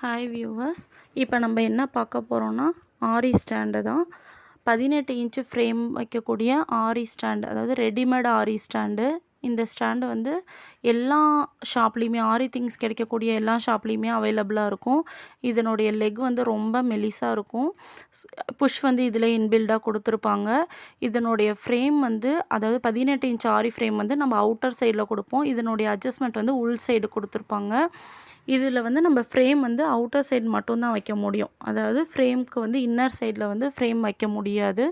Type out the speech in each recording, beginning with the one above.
Hi viewers, இப்போ நம்ம என்ன பார்க்க போகிறோன்னா ஆரி ஸ்டாண்டு தான். 18 இன்ச்சு ஃப்ரேம் வைக்கக்கூடிய ஆரி ஸ்டாண்டு, அதாவது ரெடிமேட் ஆரி ஸ்டாண்டு. இந்த ஸ்டாண்டு வந்து எல்லா ஷாப்லேயுமே, ஆரி திங்ஸ் கிடைக்கக்கூடிய எல்லா ஷாப்லேயுமே அவைலபிளாக இருக்கும். இதனுடைய லெக் வந்து ரொம்ப மெலிசாக இருக்கும். புஷ் வந்து இதில் இன்பில்டாக கொடுத்துருப்பாங்க. இதனுடைய ஃப்ரேம் வந்து, அதாவது 18 இன்ச் ஆரி ஃப்ரேம் வந்து நம்ம அவுட்டர் சைடில் கொடுப்போம். இதனுடைய அட்ஜஸ்ட்மெண்ட் வந்து உள் சைடு கொடுத்துருப்பாங்க. இதில் வந்து நம்ம ஃப்ரேம் வந்து அவுட்டர் சைடு மட்டும்தான் வைக்க முடியும். அதாவது ஃப்ரேம்க்கு வந்து இன்னர் சைடில் வந்து ஃப்ரேம் வைக்க முடியாது.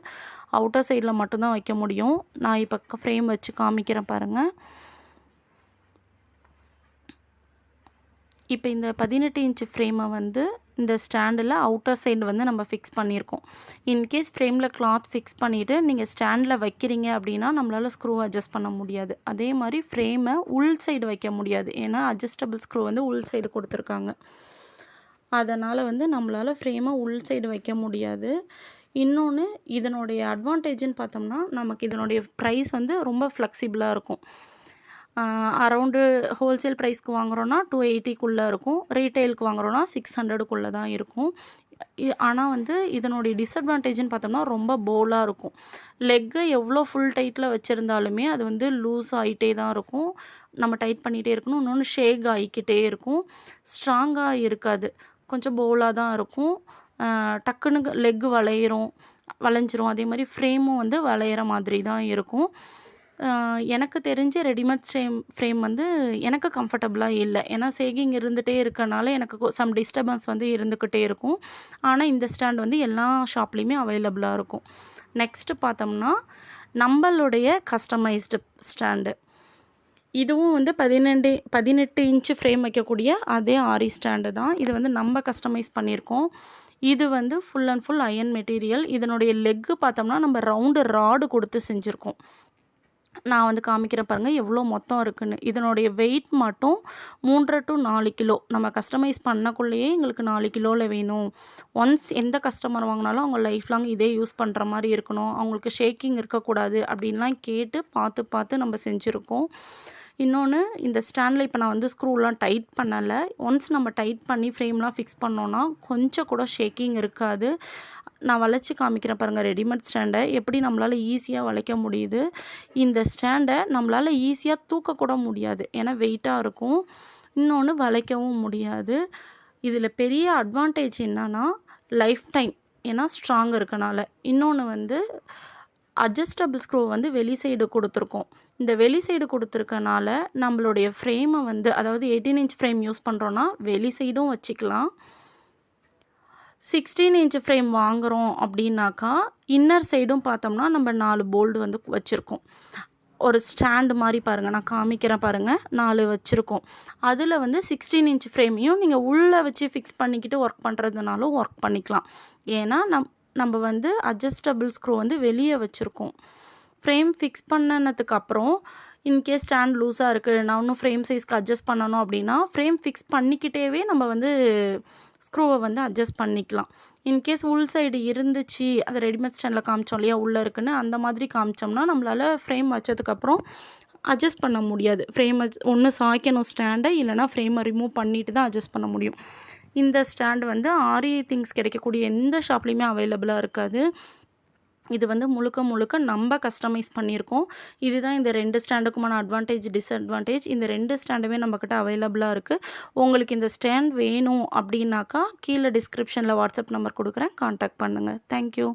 அவுட்டர் சைடில் மட்டும்தான் வைக்க முடியும். நான் இப்போ ஃப்ரேம் வச்சு காமிக்கிறேன் பாருங்கள். இப்போ இந்த 18 இன்ச்சு ஃப்ரேமை வந்து இந்த ஸ்டாண்டில் அவுட்டர் சைடு வந்து நம்ம ஃபிக்ஸ் பண்ணியிருக்கோம். இன்கேஸ் ஃப்ரேமில் கிளாத் ஃபிக்ஸ் பண்ணிவிட்டு நீங்கள் ஸ்டாண்டில் வைக்கிறீங்க அப்படின்னா நம்மளால் ஸ்க்ரூ அட்ஜஸ்ட் பண்ண முடியாது. அதே மாதிரி ஃப்ரேமை உள் சைடு வைக்க முடியாது. ஏன்னா அட்ஜஸ்டபிள் ஸ்க்ரூ வந்து உள் சைடு கொடுத்துருக்காங்க. அதனால் வந்து நம்மளால் ஃப்ரேமை உள் சைடு வைக்க முடியாது. இன்னொன்று, இதனுடைய அட்வான்டேஜ்னு பார்த்தோம்னா, நமக்கு இதனுடைய ப்ரைஸ் வந்து ரொம்ப ஃப்ளெக்சிபிளாக இருக்கும். அரவுண்டு ஹோல்சேல் ப்ரைஸ்க்கு வாங்குகிறோன்னா 280க்குள்ளே இருக்கும். ரீட்டெயிலுக்கு வாங்குகிறோன்னா 600க்குள்ளே தான் இருக்கும். ஆனால் வந்து இதனுடைய டிஸ்அட்வான்டேஜ்னு பார்த்தோம்னா ரொம்ப போலாக இருக்கும். லெக்கை எவ்வளோ ஃபுல் டைட்டில் வச்சுருந்தாலுமே அது வந்து லூஸ் ஆகிட்டே தான் இருக்கும். நம்ம டைட் பண்ணிகிட்டே இருக்கணும். இன்னொன்று ஷேக் ஆகிக்கிட்டே இருக்கும். ஸ்ட்ராங்காக இருக்காது. கொஞ்சம் போலாக தான் இருக்கும். டக்குன்னு லெக்கு வளைஞ்சிரும். அதே மாதிரி ஃப்ரேமும் வந்து வளையிற மாதிரி தான் இருக்கும். எனக்கு தெரிஞ்ச ரெடிமேட் ஃப்ரேம் வந்து எனக்கு கம்ஃபர்டபுளாக இல்லை. ஏன்னா சேகிங் இருந்துகிட்டே இருக்கனால எனக்கு சம் டிஸ்டர்பன்ஸ் வந்து இருந்துக்கிட்டே இருக்கும். ஆனால் இந்த ஸ்டாண்ட் வந்து எல்லா ஷாப்லேயுமே அவைலபிளாக இருக்கும். நெக்ஸ்ட்டு பார்த்தோம்னா நம்மளுடைய கஸ்டமைஸ்டு ஸ்டாண்டு. இதுவும் வந்து 18 இன்ச்சு ஃப்ரேம் வைக்கக்கூடிய அதே ஆரி ஸ்டாண்டு தான். இது வந்து நம்ம கஸ்டமைஸ் பண்ணியிருக்கோம். இது வந்து full and full iron material. இதனுடைய லெக்கு பார்த்தோம்னா நம்ம ரவுண்டு ராடு கொடுத்து செஞ்சுருக்கோம். நான் வந்து காமிக்கிறேன் பாருங்கள் எவ்வளோ மொத்தம் இருக்குதுன்னு. இதனுடைய வெயிட் மட்டும் 3 to 4 கிலோ. நம்ம கஸ்டமைஸ் பண்ணக்குள்ளேயே எங்களுக்கு 4 கிலோவில் வேணும். ஒன்ஸ் எந்த கஸ்டமர் வாங்கினாலும் அவங்க லைஃப் லாங் இதே யூஸ் பண்ணுற மாதிரி இருக்கணும், அவங்களுக்கு ஷேக்கிங் இருக்கக்கூடாது அப்படின்லாம் கேட்டு பார்த்து நம்ம செஞ்சுருக்கோம். இன்னொன்று, இந்த ஸ்டாண்டில் இப்போ நான் வந்து ஸ்க்ரூலாம் டைட் பண்ணலை. ஒன்ஸ் நம்ம டைட் பண்ணி ஃப்ரேம்லாம் ஃபிக்ஸ் பண்ணோன்னா கொஞ்சம் கூட ஷேக்கிங் இருக்காது. நான் வளைச்சி காமிக்கிறேன் பாருங்கள் ரெடிமேட் ஸ்டாண்டை எப்படி நம்மளால் ஈஸியாக வளைக்க முடியுது. இந்த ஸ்டாண்டை நம்மளால் ஈஸியாக தூக்கக்கூட முடியாது. ஏன்னா வெயிட்டாக இருக்கும். இன்னொன்று, வளைக்கவும் முடியாது. இதில் பெரிய அட்வான்டேஜ் என்னன்னா லைஃப் டைம், ஏன்னா ஸ்ட்ராங் இருக்கனால. இன்னொன்று வந்து அட்ஜஸ்டபிள் ஸ்க்ரூ வந்து வெளி சைடு கொடுத்துருக்கோம். இந்த வெளி சைடு கொடுத்துருக்கனால நம்மளுடைய ஃப்ரேமை வந்து, அதாவது 18 இன்ச் ஃப்ரேம் யூஸ் பண்ணுறோன்னா வெளி சைடும் வச்சுக்கலாம். 16 இன்ச் ஃப்ரேம் வாங்குகிறோம் அப்படின்னாக்கா இன்னர் சைடும் பார்த்தோம்னா நம்ம 4 போல்டு வந்து வச்சுருக்கோம். ஒரு ஸ்டாண்டு மாதிரி பாருங்கள், நான் காமிக்கிறேன் பாருங்கள், 4 வச்சுருக்கோம். அதில் வந்து 16 இன்ச் ஃப்ரேமையும் நீங்கள் உள்ளே வச்சு ஃபிக்ஸ் பண்ணிக்கிட்டு ஒர்க் பண்ணுறதுனாலும் ஒர்க் பண்ணிக்கலாம். ஏன்னா நம்ம வந்து அட்ஜஸ்டபிள் ஸ்க்ரூ வந்து வெளியே வச்சுருக்கோம். ஃப்ரேம் ஃபிக்ஸ் பண்ணனதுக்கப்புறம் இன்கேஸ் ஸ்டாண்ட் லூஸாக இருக்குது, நான் இன்னும் ஃப்ரேம் சைஸ்க்கு அட்ஜஸ்ட் பண்ணணும் அப்படின்னா ஃப்ரேம் ஃபிக்ஸ் பண்ணிக்கிட்டேவே நம்ம வந்து ஸ்க்ரூவை வந்து அட்ஜஸ்ட் பண்ணிக்கலாம். இன்கேஸ் உள் சைடு இருந்துச்சு, அது ரெடிமேட் ஸ்டாண்டில் காமிச்சோம் இல்லையா உள்ளே இருக்குன்னு, அந்த மாதிரி காமிச்சோம்னா நம்மளால் ஃப்ரேம் வச்சதுக்கப்புறம் அட்ஜஸ்ட் பண்ண முடியாது. ஃப்ரேமை ஒன்று சாய்க்கணும் ஸ்டாண்டை, இல்லைனா ஃப்ரேமை ரிமூவ் பண்ணிட்டு தான் அட்ஜஸ்ட் பண்ண முடியும். இந்த ஸ்டாண்டு வந்து ஆரி திங்ஸ் கிடைக்கக்கூடிய எந்த ஷாப்லேயுமே அவைலபிளாக இருக்காது. இது வந்து முழுக்க நம்ம கஸ்டமைஸ் பண்ணியிருக்கோம். இதுதான் இந்த 2 ஸ்டாண்டுக்குமான அட்வான்டேஜ், டிஸ்அட்வான்டேஜ். இந்த 2 ஸ்டாண்டுமே நம்மக்கிட்ட அவைலபிளாக இருக்குது. உங்களுக்கு இந்த ஸ்டாண்ட் வேணும் அப்படின்னாக்கா கீழே டிஸ்கிரிப்ஷனில் வாட்ஸ்அப் நம்பர் கொடுக்குறேன், கான்டாக்ட் பண்ணுங்கள். தேங்க்யூ.